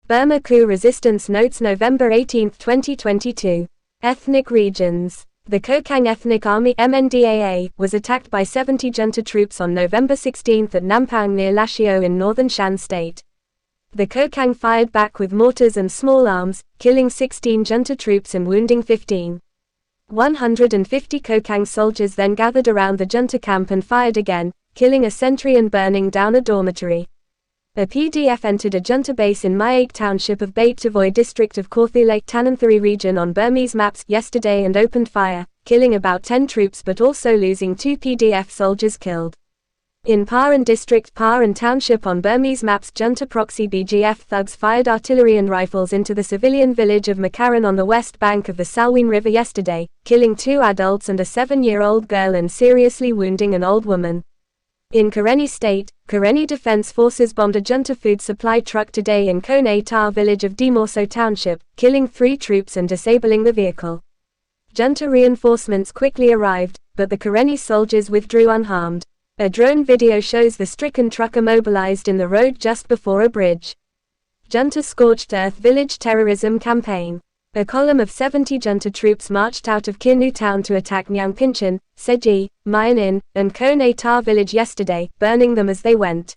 Burma coup resistance notes November 18, 2022. Ethnic regions. The Kokang Ethnic Army MNDAA was attacked by 70 junta troops on November 16 at Nampaung near Lashio in northern Shan State. The Kokang fired back with mortars and small arms, killing 16 junta troops and wounding 15. 150 Kokang soldiers then gathered around the junta camp and fired again, killing a sentry and burning down a dormitory. A PDF entered a junta base in Myeik township of Beit-Tavoy District of Kawthoolei, Tanintharyi Region on Burmese maps yesterday and opened fire, killing about 10 troops but also losing 2 PDF soldiers killed. In Paran District, Paran Township on Burmese maps, junta-proxy BGF thugs fired artillery and rifles into the civilian village of MiKaren on the west bank of the Salween River yesterday, killing 2 adults and a 7-year-old girl and seriously wounding an old woman. In Shan State, Karenni Defense Forces bombed a junta food supply truck today in Konei Tar village of Dimorso Township, killing 3 troops and disabling the vehicle. Junta reinforcements quickly arrived, but the Karenni soldiers withdrew unharmed. A drone video shows the stricken truck immobilized in the road just before a bridge. Junta Scorched Earth Village Terrorism Campaign. A column of 70 junta troops marched out of Kirnu town to attack Nyangpinchan, Seji, Myeik, and Konei Tar village yesterday, burning them as they went.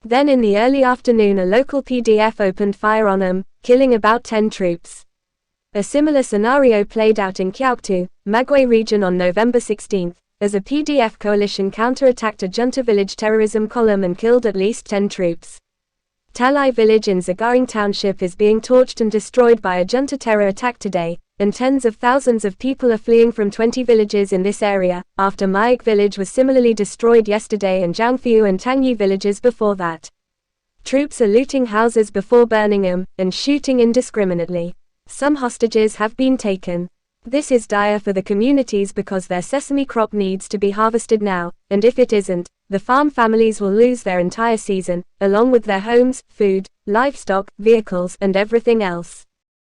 Then in the early afternoon a local PDF opened fire on them, killing about 10 troops. A similar scenario played out in Kyauktu, Magway region on November 16, as a PDF coalition counter-attacked a junta village terrorism column and killed at least 10 troops. Talai village in Zagaring township is being torched and destroyed by a junta terror attack today, and tens of thousands of people are fleeing from 20 villages in this area, after Myeik village was similarly destroyed yesterday and Jiangfiu and Tangyi villages before that. Troops are looting houses before burning them, and shooting indiscriminately. Some hostages have been taken. This is dire for the communities because their sesame crop needs to be harvested now, and if it isn't, the farm families will lose their entire season, along with their homes, food, livestock, vehicles, and everything else.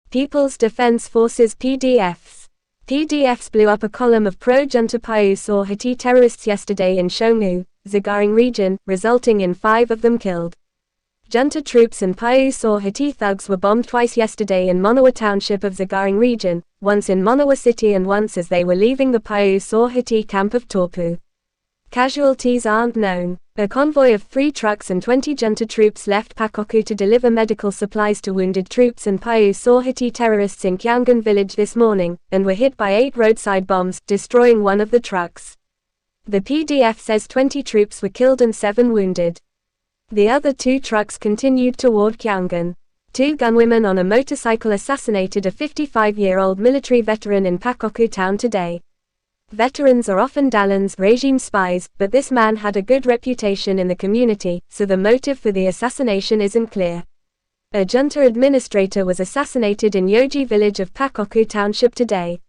People's Defense Forces PDFs. PDFs blew up a column of pro-junta Paiu Saw Hati terrorists yesterday in Shongu, Zagaring region, resulting in 5 of them killed. Junta troops and Paiu Saw Hati thugs were bombed twice yesterday in Monawa township of Zagaring region, once in Monawa city and once as they were leaving the Paiu Saw Hati camp of Torpu. Casualties aren't known. A convoy of 3 trucks and 20 junta troops left Pakoku to deliver medical supplies to wounded troops and Paiu Saw Hati terrorists in Kyangan village this morning, and were hit by 8 roadside bombs, destroying one of the trucks. The PDF says 20 troops were killed and 7 wounded. The other 2 trucks continued toward Kyangan. 2 gunwomen on a motorcycle assassinated a 55-year-old military veteran in Pakoku town today. Veterans are often Dalan's regime spies, but this man had a good reputation in the community, so the motive for the assassination isn't clear. A junta administrator was assassinated in Yoji village of Pakoku township today.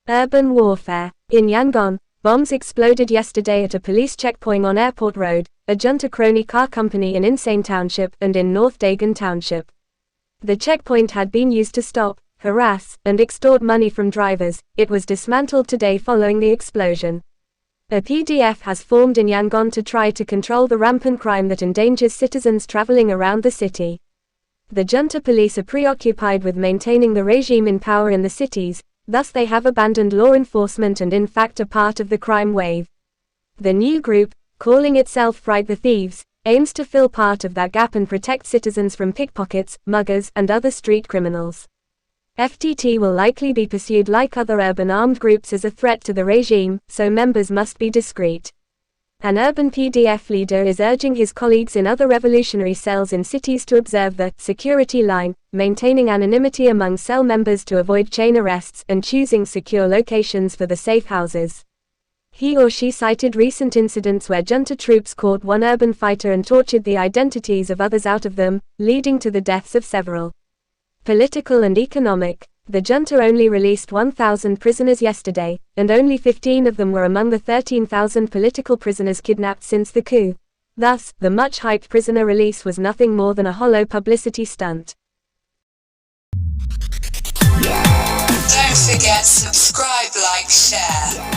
Urban warfare. In Yangon, bombs exploded yesterday at a police checkpoint on Airport Road, a junta crony car company in Insane township, and in North Dagon township. The checkpoint had been used to stop, harass, and extort money from drivers. It was dismantled today following the explosion. A PDF has formed in Yangon to try to control the rampant crime that endangers citizens traveling around the city. The junta police are preoccupied with maintaining the regime in power in the cities, thus they have abandoned law enforcement and in fact are part of the crime wave. The new group, calling itself Fright the Thieves, aims to fill part of that gap and protect citizens from pickpockets, muggers, and other street criminals. FTT will likely be pursued like other urban armed groups as a threat to the regime, so members must be discreet. An urban PDF leader is urging his colleagues in other revolutionary cells in cities to observe the security line, maintaining anonymity among cell members to avoid chain arrests, and choosing secure locations for the safe houses. He or she cited recent incidents where junta troops caught one urban fighter and tortured the identities of others out of them, leading to the deaths of several. Political and economic. The junta only released 1,000 prisoners yesterday, and only 15 of them were among the 13,000 political prisoners kidnapped since the coup. Thus, the much-hyped prisoner release was nothing more than a hollow publicity stunt. Don't forget, subscribe, like, share.